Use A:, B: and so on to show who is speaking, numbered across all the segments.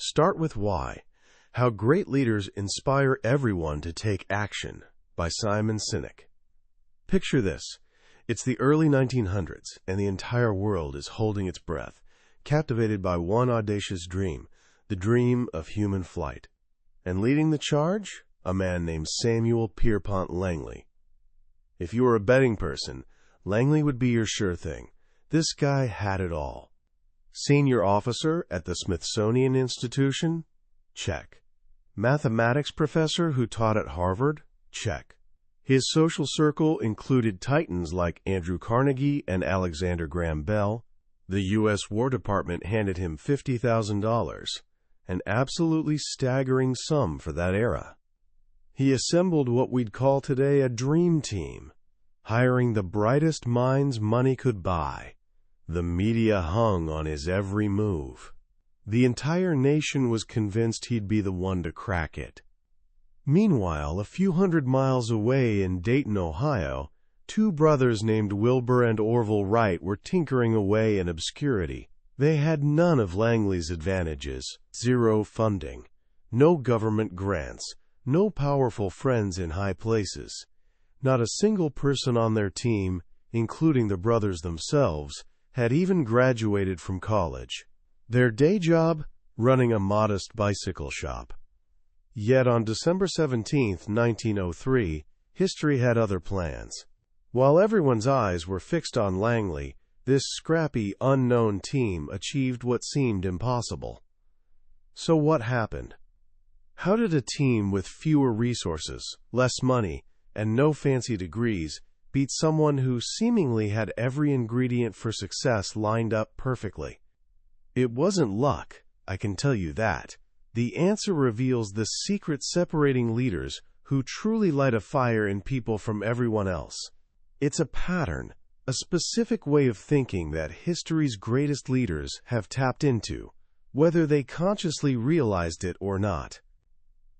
A: Start with Why: How Great Leaders Inspire Everyone to Take Action by Simon Sinek. Picture this. It's the early 1900s, and the entire world is holding its breath, captivated by one audacious dream, the dream of human flight. And leading the charge, a man named Samuel Pierpont Langley. If you were a betting person, Langley would be your sure thing. This guy had it all. Senior officer at the Smithsonian Institution? Check. Mathematics professor who taught at Harvard? Check. His social circle included titans like Andrew Carnegie and Alexander Graham Bell. The U.S. War Department handed him $50,000, an absolutely staggering sum for that era. He assembled what we'd call today a dream team, hiring the brightest minds money could buy. The media hung on his every move. The entire nation was convinced he'd be the one to crack it. Meanwhile, a few hundred miles away in Dayton, Ohio, two brothers named Wilbur and Orville Wright were tinkering away in obscurity. They had none of Langley's advantages: zero funding, no government grants, no powerful friends in high places. Not a single person on their team, including the brothers themselves, had even graduated from college. Their day job? Running a modest bicycle shop. Yet on December 17, 1903, history had other plans. While everyone's eyes were fixed on Langley, this scrappy, unknown team achieved what seemed impossible. So what happened? How did a team with fewer resources, less money, and no fancy degrees beat someone who seemingly had every ingredient for success lined up perfectly? It wasn't luck, I can tell you that. The answer reveals the secret separating leaders who truly light a fire in people from everyone else. It's a pattern, a specific way of thinking that history's greatest leaders have tapped into, whether they consciously realized it or not.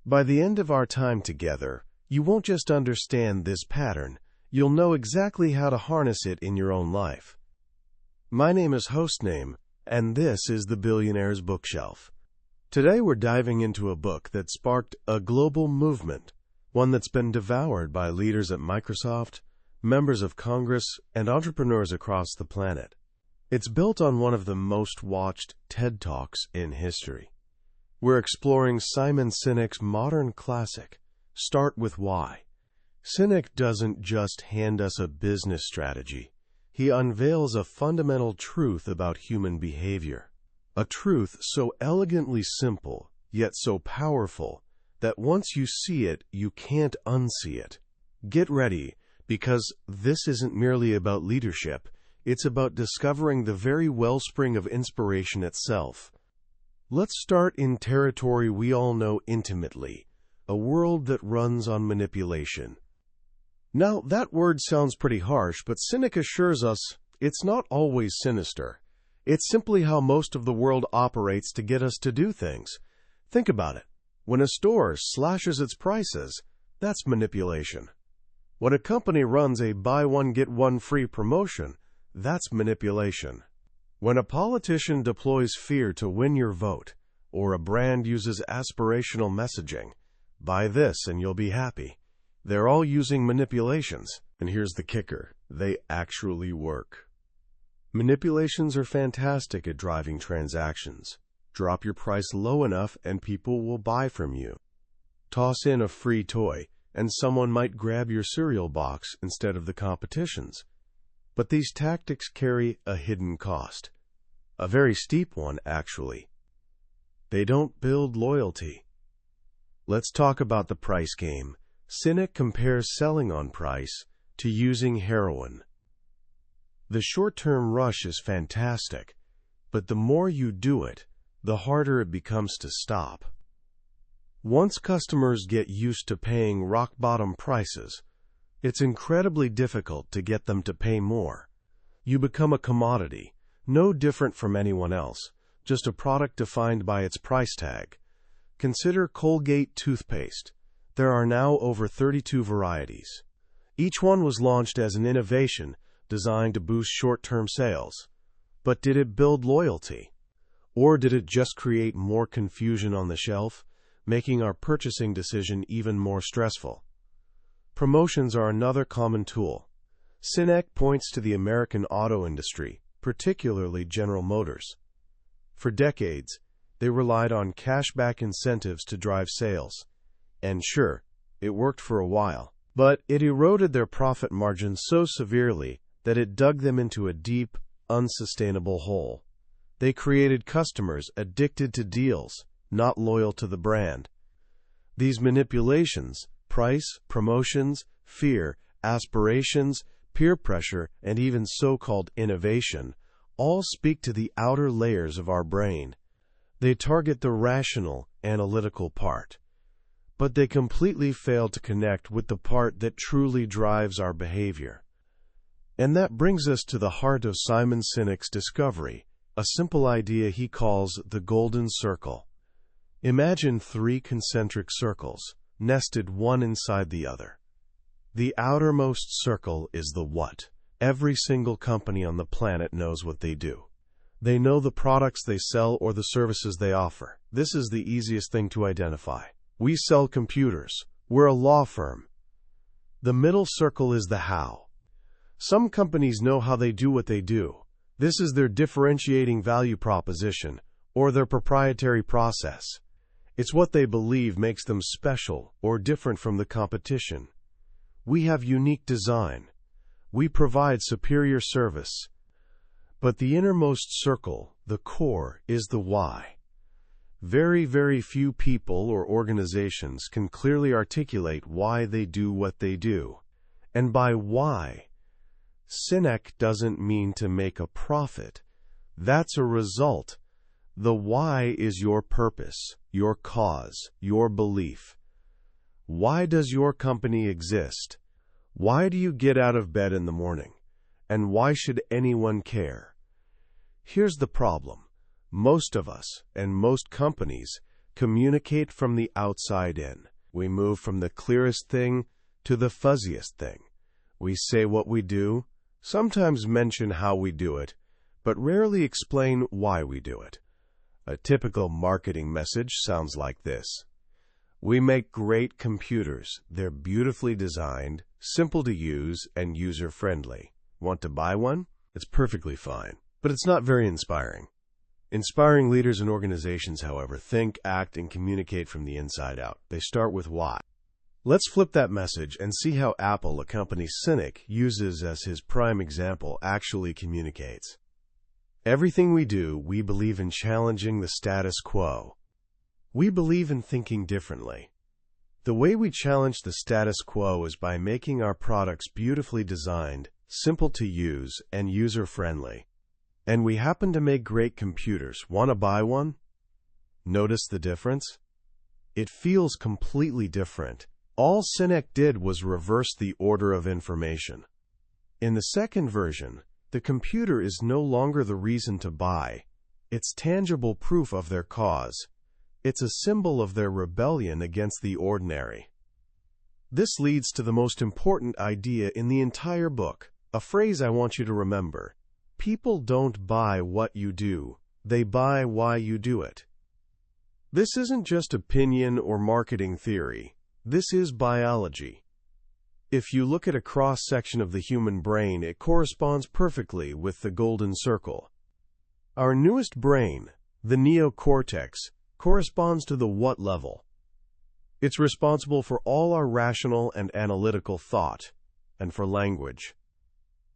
A: By the end of our time together, you won't just understand this pattern, you'll know exactly how to harness it in your own life. My name is Hostname, and this is the Billionaire's Bookshelf. Today we're diving into a book that sparked a global movement, one that's been devoured by leaders at Microsoft, members of Congress, and entrepreneurs across the planet. It's built on one of the most watched TED Talks in history. We're exploring Simon Sinek's modern classic, Start with Why. Sinek doesn't just hand us a business strategy. He unveils a fundamental truth about human behavior. A truth so elegantly simple, yet so powerful, that once you see it, you can't unsee it. Get ready, because this isn't merely about leadership. It's about discovering the very wellspring of inspiration itself. Let's start in territory we all know intimately, a world that runs on manipulation. Now, that word sounds pretty harsh, but Sinek assures us it's not always sinister. It's simply how most of the world operates to get us to do things. Think about it. When a store slashes its prices, that's manipulation. When a company runs a buy one get one free promotion, that's manipulation. When a politician deploys fear to win your vote, or a brand uses aspirational messaging, buy this and you'll be happy. They're all using manipulations. And here's the kicker: they actually work. Manipulations are fantastic at driving transactions. Drop your price low enough and people will buy from you. Toss in a free toy, and someone might grab your cereal box instead of the competition's. But these tactics carry a hidden cost. A very steep one, actually. They don't build loyalty. Let's talk about the price game. Sinek compares selling on price to using heroin. The short-term rush is fantastic, but the more you do it, the harder it becomes to stop. Once customers get used to paying rock-bottom prices, it's incredibly difficult to get them to pay more. You become a commodity, no different from anyone else, just a product defined by its price tag. Consider Colgate toothpaste. There are now over 32 varieties. Each one was launched as an innovation designed to boost short-term sales. But did it build loyalty? Or did it just create more confusion on the shelf, making our purchasing decision even more stressful? Promotions are another common tool. Sinek points to the American auto industry, particularly General Motors. For decades, they relied on cashback incentives to drive sales. And sure, it worked for a while, but it eroded their profit margins so severely that it dug them into a deep, unsustainable hole. They created customers addicted to deals, not loyal to the brand. These manipulations, price, promotions, fear, aspirations, peer pressure, and even so-called innovation, all speak to the outer layers of our brain. They target the rational, analytical part. But they completely fail to connect with the part that truly drives our behavior. And that brings us to the heart of Simon Sinek's discovery, a simple idea he calls the golden circle. Imagine 3 concentric circles, nested one inside the other. The outermost circle is the what. Every single company on the planet knows what they do. They know the products they sell or the services they offer. This is the easiest thing to identify. We sell computers. We're a law firm. The middle circle is the how. Some companies know how they do what they do. This is their differentiating value proposition or their proprietary process. It's what they believe makes them special or different from the competition. We have unique design. We provide superior service. But the innermost circle, the core, is the why. Very, very few people or organizations can clearly articulate why they do what they do. And by why, Sinek doesn't mean to make a profit. That's a result. The why is your purpose, your cause, your belief. Why does your company exist? Why do you get out of bed in the morning? And why should anyone care? Here's the problem. Most of us, and most companies, communicate from the outside in. We move from the clearest thing to the fuzziest thing. We say what we do, sometimes mention how we do it, but rarely explain why we do it. A typical marketing message sounds like this. We make great computers. They're beautifully designed, simple to use, and user-friendly. Want to buy one? It's perfectly fine, but it's not very inspiring. Inspiring leaders and organizations, however, think, act, and communicate from the inside out. They start with why. Let's flip that message and see how Apple, a company Sinek uses as his prime example, actually communicates. Everything we do, we believe in challenging the status quo. We believe in thinking differently. The way we challenge the status quo is by making our products beautifully designed, simple to use, and user-friendly. And we happen to make great computers. Want to buy one? Notice the difference? It feels completely different. All Sinek did was reverse the order of information. In the second version, the computer is no longer the reason to buy. It's tangible proof of their cause. It's a symbol of their rebellion against the ordinary. This leads to the most important idea in the entire book, a phrase I want you to remember. People don't buy what you do. They buy why you do it. This isn't just opinion or marketing theory. This is biology. If you look at a cross-section of the human brain, it corresponds perfectly with the golden circle. Our newest brain, the neocortex, corresponds to the what level. It's responsible for all our rational and analytical thought, and for language.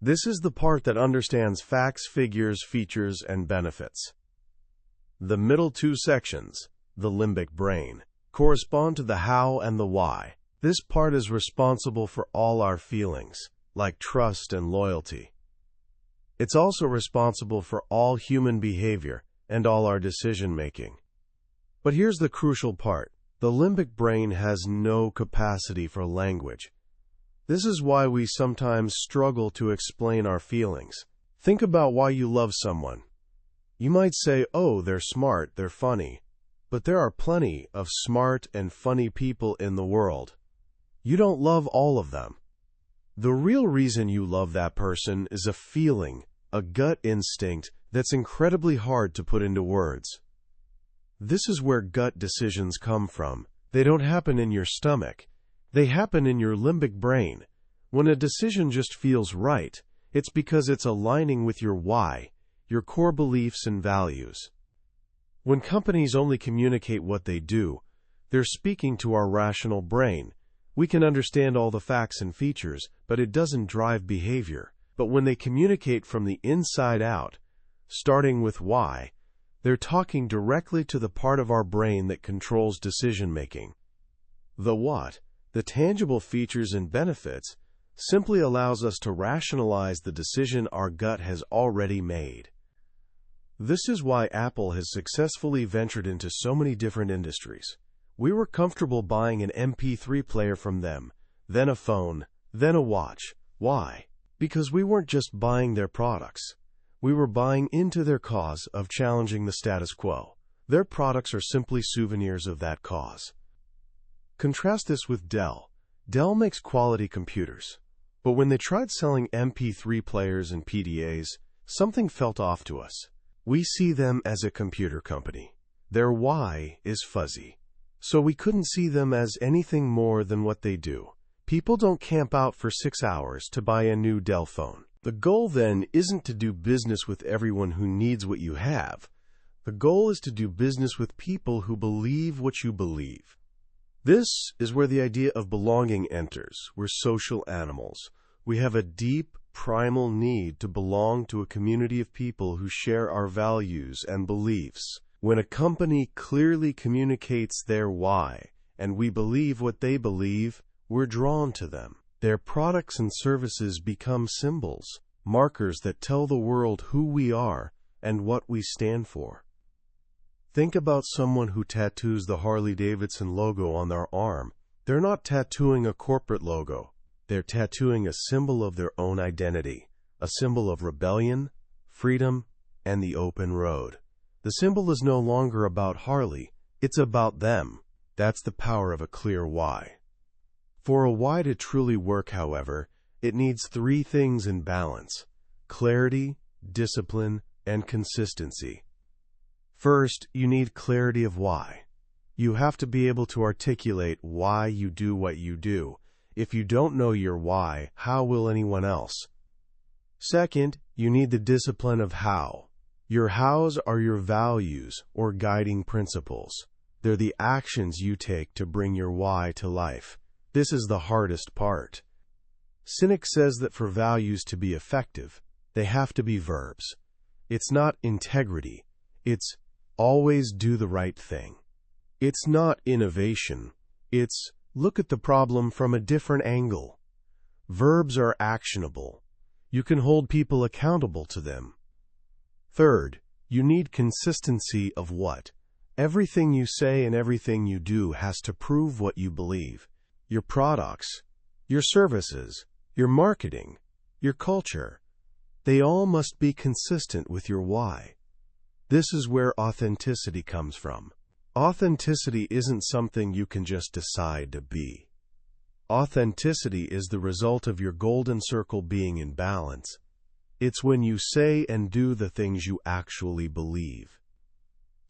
A: This is the part that understands facts, figures, features, and benefits. The middle 2 sections, the limbic brain, correspond to the how and the why. This part is responsible for all our feelings, like trust and loyalty. It's also responsible for all human behavior and all our decision-making. But here's the crucial part. The limbic brain has no capacity for language. This is why we sometimes struggle to explain our feelings. Think about why you love someone. You might say, oh, they're smart, they're funny. But there are plenty of smart and funny people in the world. You don't love all of them. The real reason you love that person is a feeling, a gut instinct that's incredibly hard to put into words. This is where gut decisions come from. They don't happen in your stomach. They happen in your limbic brain. When a decision just feels right, it's because it's aligning with your why, your core beliefs and values. When companies only communicate what they do, they're speaking to our rational brain. We can understand all the facts and features, but it doesn't drive behavior. But when they communicate from the inside out, starting with why, they're talking directly to the part of our brain that controls decision-making. The what, the tangible features and benefits, simply allows us to rationalize the decision our gut has already made. This is why Apple has successfully ventured into so many different industries. We were comfortable buying an MP3 player from them, then a phone, then a watch. Why? Because we weren't just buying their products. We were buying into their cause of challenging the status quo. Their products are simply souvenirs of that cause. Contrast this with Dell. Dell makes quality computers. But when they tried selling MP3 players and PDAs, something felt off to us. We see them as a computer company. Their why is fuzzy. So we couldn't see them as anything more than what they do. People don't camp out for 6 hours to buy a new Dell phone. The goal then isn't to do business with everyone who needs what you have. The goal is to do business with people who believe what you believe. This is where the idea of belonging enters. We're social animals. We have a deep, primal need to belong to a community of people who share our values and beliefs. When a company clearly communicates their why, and we believe what they believe, we're drawn to them. Their products and services become symbols, markers that tell the world who we are and what we stand for. Think about someone who tattoos the Harley-Davidson logo on their arm. They're not tattooing a corporate logo. They're tattooing a symbol of their own identity, a symbol of rebellion, freedom, and the open road. The symbol is no longer about Harley, it's about them. That's the power of a clear why. For a why to truly work, however, it needs 3 things in balance: clarity, discipline, and consistency. First, you need clarity of why. You have to be able to articulate why you do what you do. If you don't know your why, how will anyone else? Second, you need the discipline of how. Your hows are your values or guiding principles. They're the actions you take to bring your why to life. This is the hardest part. Sinek says that for values to be effective, they have to be verbs. It's not integrity. It's always do the right thing. It's not innovation. It's look at the problem from a different angle. Verbs are actionable. You can hold people accountable to them. Third, you need consistency of what? Everything you say and everything you do has to prove what you believe. Your products, your services, your marketing, your culture, they all must be consistent with your why. This is where authenticity comes from. Authenticity isn't something you can just decide to be. Authenticity is the result of your golden circle being in balance. It's when you say and do the things you actually believe.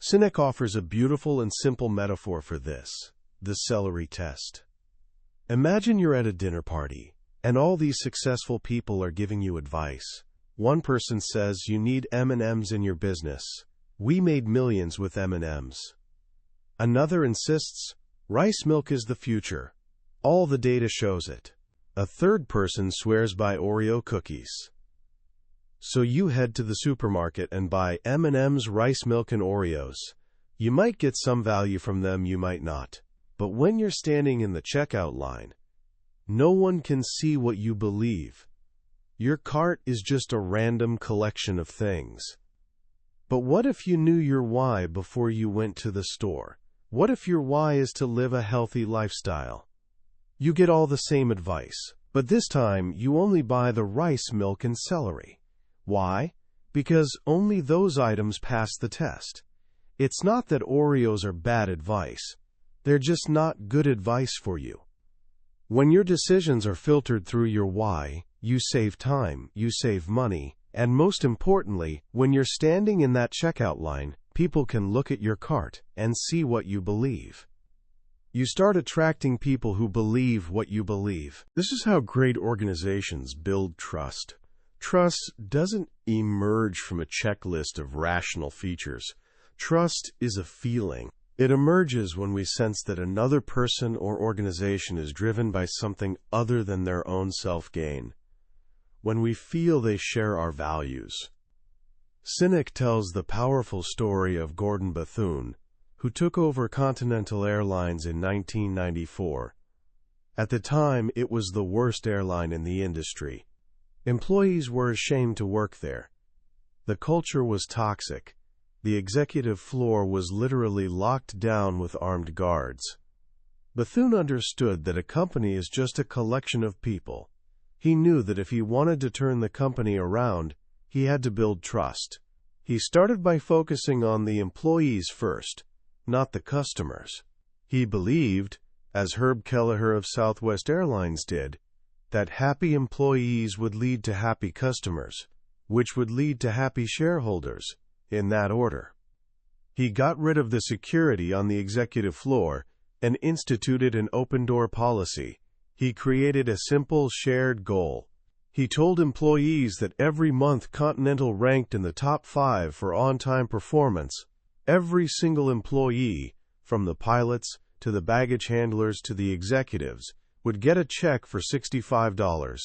A: Sinek offers a beautiful and simple metaphor for this: the celery test. Imagine you're at a dinner party, and all these successful people are giving you advice. One person says you need M&Ms in your business. We made millions with M&Ms. Another insists, rice milk is the future. All the data shows it. A third person swears by Oreo cookies. So you head to the supermarket and buy M&Ms, rice milk, and Oreos. You might get some value from them, you might not. But when you're standing in the checkout line, no one can see what you believe. Your cart is just a random collection of things. But what if you knew your why before you went to the store? What if your why is to live a healthy lifestyle? You get all the same advice, but this time you only buy the rice, milk, and celery. Why? Because only those items pass the test. It's not that Oreos are bad advice. They're just not good advice for you. When your decisions are filtered through your why, you save time, you save money, And most importantly, when you're standing in that checkout line, people can look at your cart and see what you believe. You start attracting people who believe what you believe. This is how great organizations build trust. Trust doesn't emerge from a checklist of rational features. Trust is a feeling. It emerges when we sense that another person or organization is driven by something other than their own self-gain. When we feel they share our values. Sinek tells the powerful story of Gordon Bethune, who took over Continental Airlines in 1994. At the time, it was the worst airline in the industry. Employees were ashamed to work there. The culture was toxic. The executive floor was literally locked down with armed guards. Bethune understood that a company is just a collection of people. He knew that if he wanted to turn the company around, he had to build trust. He started by focusing on the employees first, not the customers. He believed, as Herb Kelleher of Southwest Airlines did, that happy employees would lead to happy customers, which would lead to happy shareholders, in that order. He got rid of the security on the executive floor and instituted an open-door policy. He created a simple shared goal. He told employees that every month Continental ranked in the top 5 for on-time performance. Every single employee, from the pilots to the baggage handlers to the executives, would get a check for $65.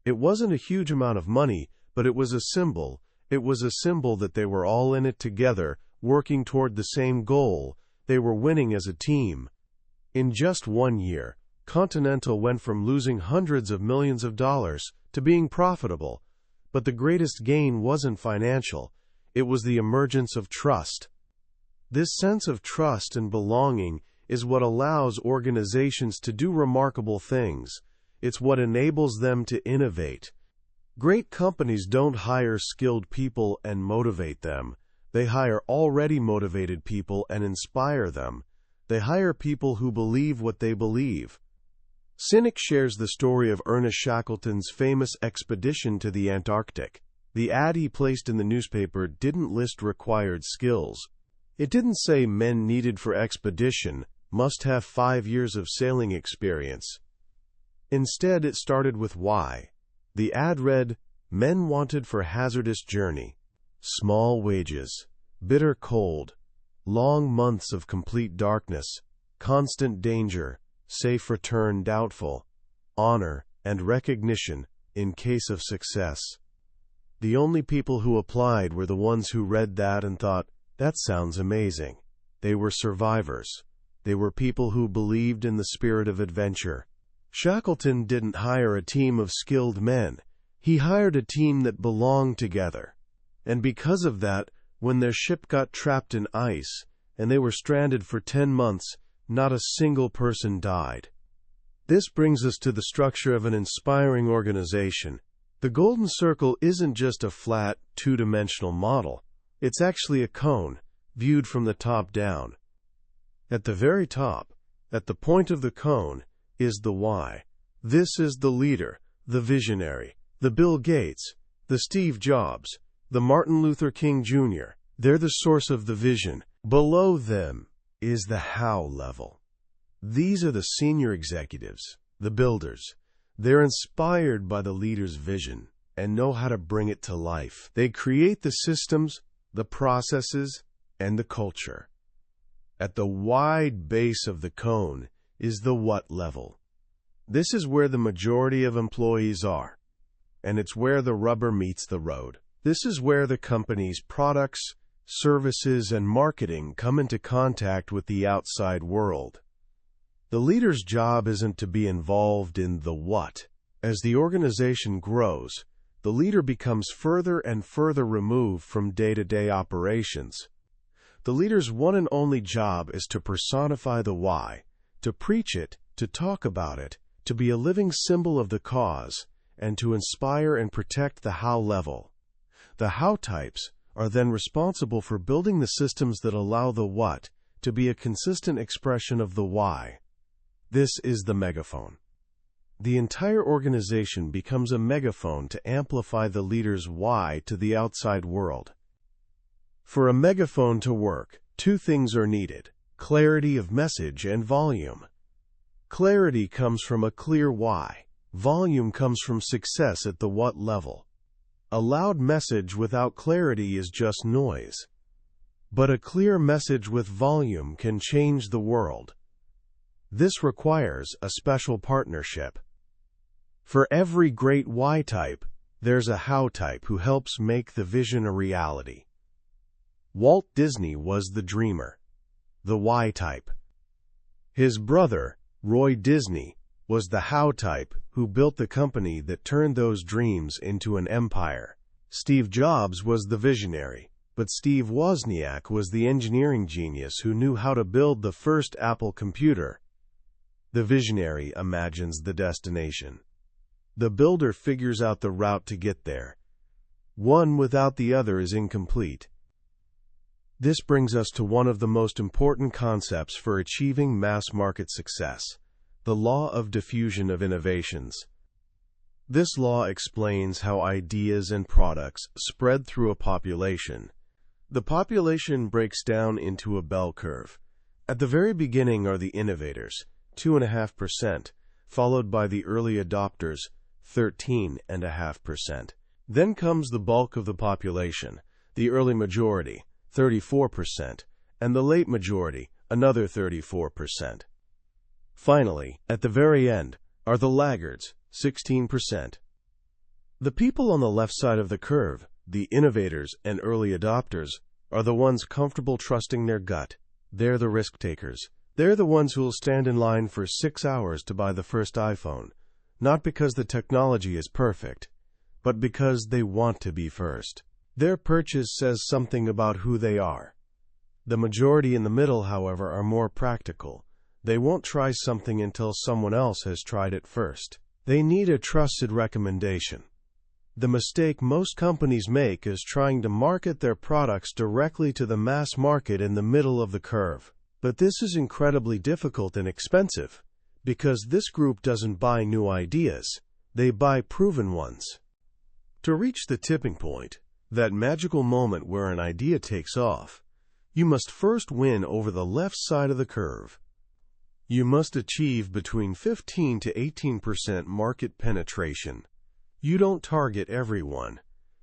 A: It wasn't a huge amount of money, but it was a symbol. It was a symbol that they were all in it together, working toward the same goal. They were winning as a team. In just 1 year, Continental went from losing hundreds of millions of dollars to being profitable. But the greatest gain wasn't financial. It was the emergence of trust. This sense of trust and belonging is what allows organizations to do remarkable things. It's what enables them to innovate. Great companies don't hire skilled people and motivate them. They hire already motivated people and inspire them. They hire people who believe what they believe. Sinek shares the story of Ernest Shackleton's famous expedition to the Antarctic. The ad he placed in the newspaper didn't list required skills. It didn't say men needed for expedition must have 5 years of sailing experience. Instead, it started with why. The ad read, "Men wanted for hazardous journey, small wages, bitter cold, long months of complete darkness, constant danger, safe return doubtful, honor and recognition in case of success." The only people who applied were the ones who read that and thought, "That sounds amazing." They were survivors. They were people who believed in the spirit of adventure. Shackleton didn't hire a team of skilled men. He hired a team that belonged together. And because of that, when their ship got trapped in ice, and they were stranded for 10 months, not a single person died. This brings us to the structure of an inspiring organization. The Golden Circle isn't just a flat, two-dimensional model. It's actually a cone, viewed from the top down. At the very top, at the point of the cone, is the why. This is the leader, the visionary, the Bill Gates, the Steve Jobs, the Martin Luther King Jr. They're the source of the vision. Below them is the how level. These are the senior executives, the builders. They're inspired by the leader's vision and know how to bring it to life. They create the systems, the processes, and the culture. At the wide base of the cone is the what level. This is where the majority of employees are, and it's where the rubber meets the road. This is where the company's products, services, and marketing come into contact with the outside world. The leader's job isn't to be involved in the what. As the organization grows, the leader becomes further and further removed from day-to-day operations. The leader's one and only job is to personify the why, to preach it, to talk about it, to be a living symbol of the cause, and to inspire and protect the how level. The how types are then responsible for building the systems that allow the what to be a consistent expression of the why. This is the megaphone. the entire organization becomes a megaphone to amplify the leader's why to the outside world. For a megaphone to work, two things are needed: clarity of message and volume. Clarity comes from a clear why. Volume comes from success at the what level. A loud message without clarity is just noise. But a clear message with volume can change the world. This requires a special partnership. For every great why type, there's a how type who helps make the vision a reality. Walt Disney was the dreamer, the why type. His brother, Roy Disney, was the how type who built the company that turned those dreams into an empire. Steve Jobs was the visionary, but Steve Wozniak was the engineering genius who knew how to build the first Apple computer. The visionary imagines the destination. The builder figures out the route to get there. One without the other is incomplete. This brings us to one of the most important concepts for achieving mass market success: the law of diffusion of innovations. This law explains how ideas and products spread through a population. The population breaks down into a bell curve. At the very beginning are the innovators, 2.5%, followed by the early adopters, 13.5%. Then comes the bulk of the population, the early majority, 34%, and the late majority, another 34%. Finally, at the very end, are the laggards, 16%. The people on the left side of the curve, the innovators and early adopters, are the ones comfortable trusting their gut. They're the risk takers. They're the ones who will stand in line for 6 hours to buy the first iPhone, not because the technology is perfect, but because they want to be first. Their purchase says something about who they are. The majority in the middle, however, are more practical. They won't try something until someone else has tried it first. They need a trusted recommendation. The mistake most companies make is trying to market their products directly to the mass market in the middle of the curve. But this is incredibly difficult and expensive, because this group doesn't buy new ideas, they buy proven ones. To reach the tipping point, that magical moment where an idea takes off, you must first win over the left side of the curve. You must achieve between 15 to 18% market penetration. You don't target everyone.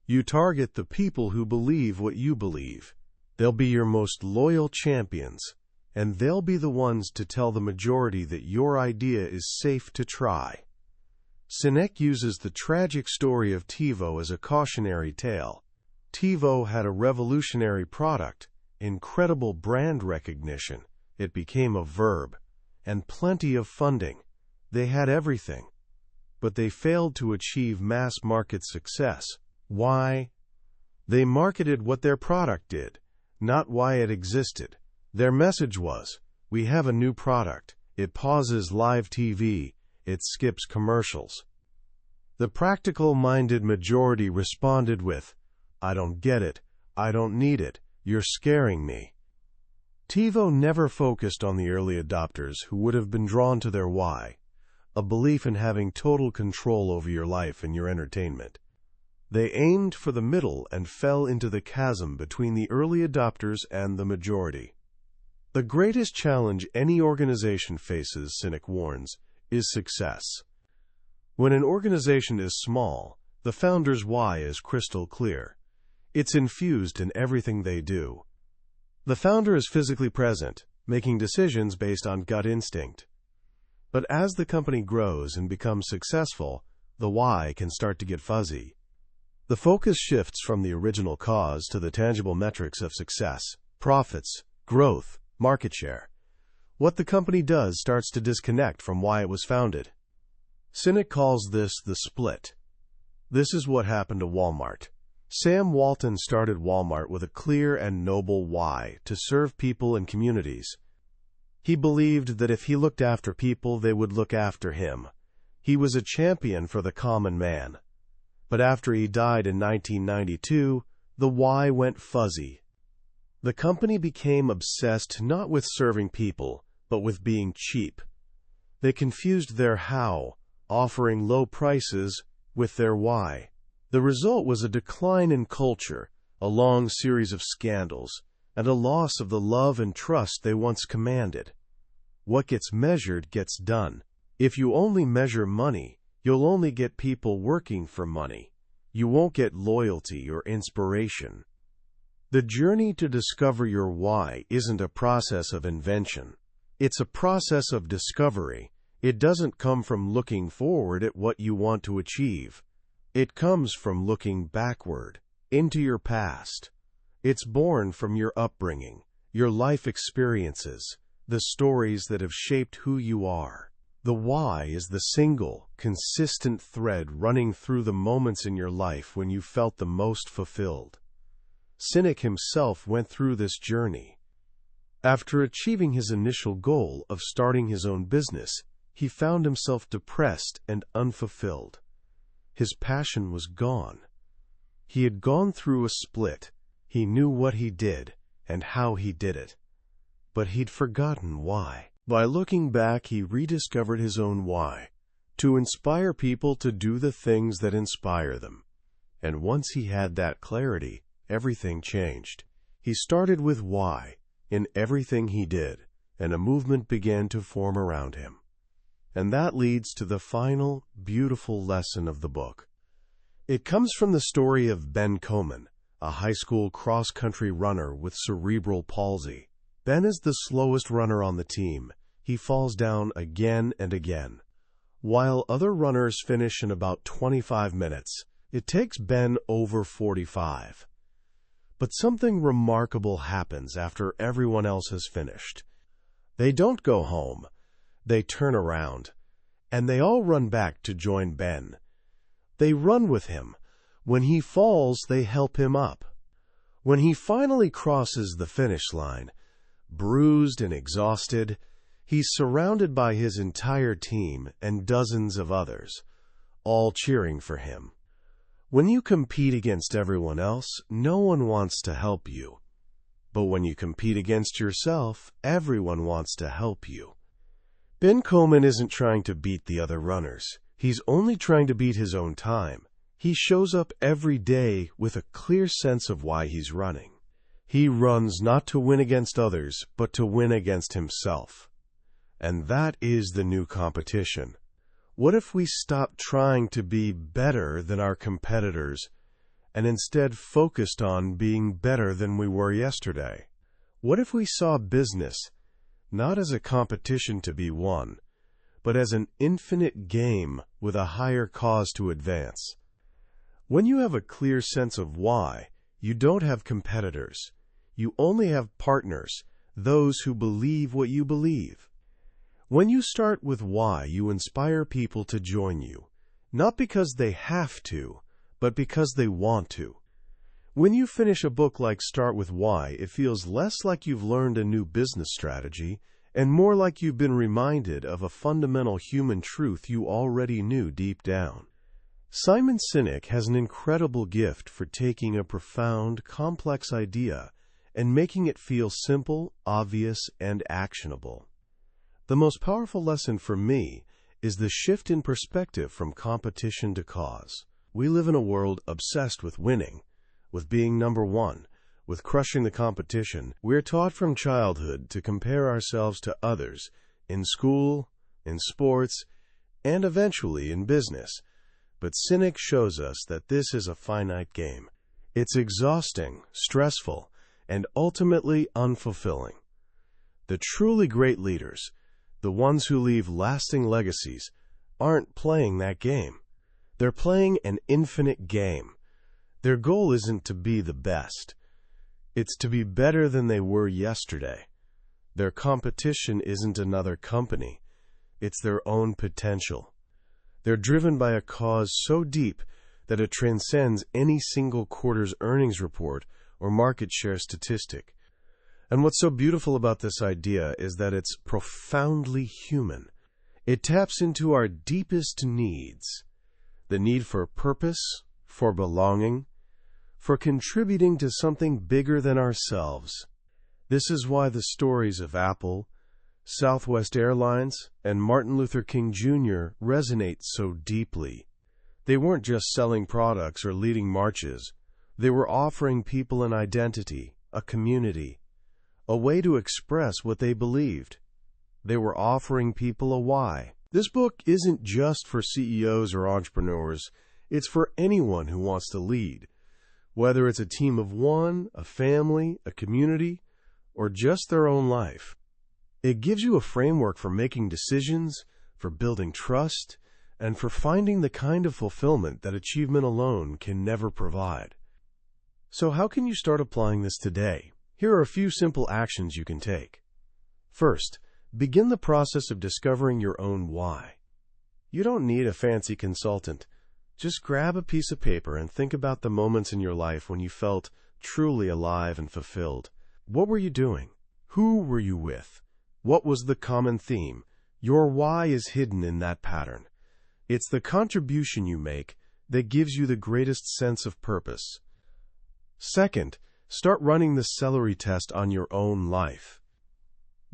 A: You target the people who believe what you believe. They'll be your most loyal champions, and they'll be the ones to tell the majority that your idea is safe to try. Sinek uses the tragic story of TiVo as a cautionary tale. TiVo had a revolutionary product, incredible brand recognition, it became a verb, and plenty of funding. They had everything. But they failed to achieve mass market success. Why? They marketed what their product did, not why it existed. Their message was, we have a new product. It pauses live TV. It skips commercials. The practical-minded majority responded with, I don't get it. I don't need it. You're scaring me. TiVo never focused on the early adopters who would have been drawn to their why, a belief in having total control over your life and your entertainment. They aimed for the middle and fell into the chasm between the early adopters and the majority. The greatest challenge any organization faces, Sinek warns, is success. When an organization is small, the founder's why is crystal clear. It's infused in everything they do. The founder is physically present, making decisions based on gut instinct. But as the company grows and becomes successful, the why can start to get fuzzy. The focus shifts from the original cause to the tangible metrics of success: profits, growth, market share. What the company does starts to disconnect from why it was founded. Sinek calls this the split. This is what happened to Walmart. Sam Walton started Walmart with a clear and noble why: to serve people and communities. He believed that if he looked after people, they would look after him. He was a champion for the common man. But after he died in 1992, the why went fuzzy. The company became obsessed not with serving people, but with being cheap. They confused their how, offering low prices with their why. The result was a decline in culture, a long series of scandals, and a loss of the love and trust they once commanded. What gets measured gets done. If you only measure money, you'll only get people working for money. You won't get loyalty or inspiration. The journey to discover your why isn't a process of invention. It's a process of discovery. It doesn't come from looking forward at what you want to achieve. It comes from looking backward, into your past. It's born from your upbringing, your life experiences, the stories that have shaped who you are. The why is the single, consistent thread running through the moments in your life when you felt the most fulfilled. Sinek himself went through this journey. After achieving his initial goal of starting his own business, he found himself depressed and unfulfilled. His passion was gone. He had gone through a split. He knew what he did and how he did it. But he'd forgotten why. By looking back, he rediscovered his own why, to inspire people to do the things that inspire them. And once he had that clarity, everything changed. He started with why in everything he did, and a movement began to form around him. And that leads to the final, beautiful lesson of the book. It comes from the story of Ben Coman, a high school cross-country runner with cerebral palsy. Ben is the slowest runner on the team. He falls down again and again. While other runners finish in about 25 minutes, it takes Ben over 45. But something remarkable happens after everyone else has finished. They don't go home. They turn around, and they all run back to join Ben. They run with him. When he falls, they help him up. When he finally crosses the finish line, bruised and exhausted, he's surrounded by his entire team and dozens of others, all cheering for him. When you compete against everyone else, no one wants to help you. But when you compete against yourself, everyone wants to help you. Ben Coman isn't trying to beat the other runners. He's only trying to beat his own time. He shows up every day with a clear sense of why he's running. He runs not to win against others, but to win against himself. And that is the new competition. What if we stopped trying to be better than our competitors and instead focused on being better than we were yesterday? What if we saw business not as a competition to be won, but as an infinite game with a higher cause to advance? When you have a clear sense of why, you don't have competitors. You only have partners, those who believe what you believe. When you start with why, you inspire people to join you, not because they have to, but because they want to. When you finish a book like Start With Why, it feels less like you've learned a new business strategy and more like you've been reminded of a fundamental human truth you already knew deep down. Simon Sinek has an incredible gift for taking a profound, complex idea and making it feel simple, obvious, and actionable. The most powerful lesson for me is the shift in perspective from competition to cause. We live in a world obsessed with winning, with being number one, with crushing the competition. We're taught from childhood to compare ourselves to others in school, in sports, and eventually in business. But Sinek shows us that this is a finite game. It's exhausting, stressful, and ultimately unfulfilling. The truly great leaders, the ones who leave lasting legacies, aren't playing that game. They're playing an infinite game. Their goal isn't to be the best. It's to be better than they were yesterday. Their competition isn't another company. It's their own potential. They're driven by a cause so deep that it transcends any single quarter's earnings report or market share statistic. And what's so beautiful about this idea is that it's profoundly human. It taps into our deepest needs, the need for purpose, for belonging, for contributing to something bigger than ourselves. This is why the stories of Apple, Southwest Airlines, and Martin Luther King Jr. resonate so deeply. They weren't just selling products or leading marches. They were offering people an identity, a community, a way to express what they believed. They were offering people a why. This book isn't just for CEOs or entrepreneurs. It's for anyone who wants to lead. Whether it's a team of one, a family, a community, or just their own life. It gives you a framework for making decisions, for building trust, and for finding the kind of fulfillment that achievement alone can never provide. So how can you start applying this today? Here are a few simple actions you can take. First, begin the process of discovering your own why. You don't need a fancy consultant. Just grab a piece of paper and think about the moments in your life when you felt truly alive and fulfilled. What were you doing? Who were you with? What was the common theme? Your why is hidden in that pattern. It's the contribution you make that gives you the greatest sense of purpose. Second, start running the celery test on your own life.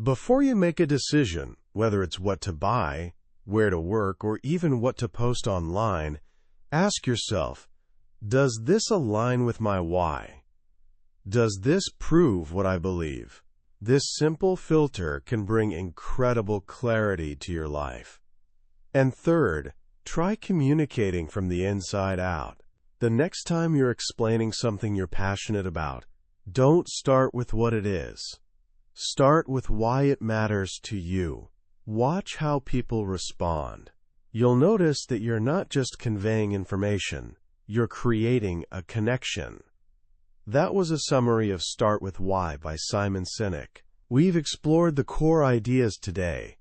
A: Before you make a decision, whether it's what to buy, where to work, or even what to post online, ask yourself, does this align with my why? Does this prove what I believe? This simple filter can bring incredible clarity to your life. And third, try communicating from the inside out. The next time you're explaining something you're passionate about, don't start with what it is. Start with why it matters to you. Watch how people respond. You'll notice that you're not just conveying information, you're creating a connection. That was a summary of Start With Why by Simon Sinek. We've explored the core ideas today,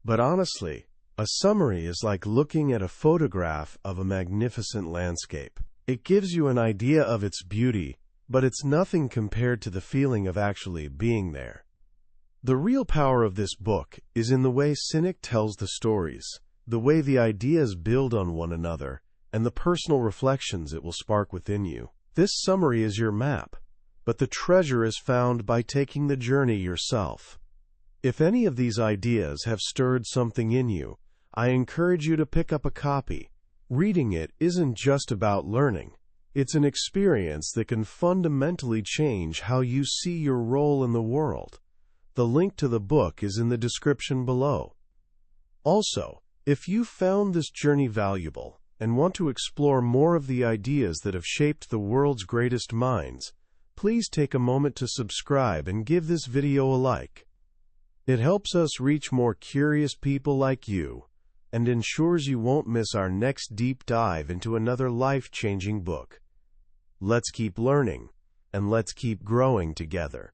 A: but honestly, a summary is like looking at a photograph of a magnificent landscape. It gives you an idea of its beauty, but it's nothing compared to the feeling of actually being there. The real power of this book is in the way Sinek tells the stories, the way the ideas build on one another, and the personal reflections it will spark within you. This summary is your map, but the treasure is found by taking the journey yourself. If any of these ideas have stirred something in you, I encourage you to pick up a copy. Reading it isn't just about learning. It's an experience that can fundamentally change how you see your role in the world. The link to the book is in the description below. Also, if you found this journey valuable and want to explore more of the ideas that have shaped the world's greatest minds, please take a moment to subscribe and give this video a like. It helps us reach more curious people like you and ensures you won't miss our next deep dive into another life-changing book. Let's keep learning, and let's keep growing together.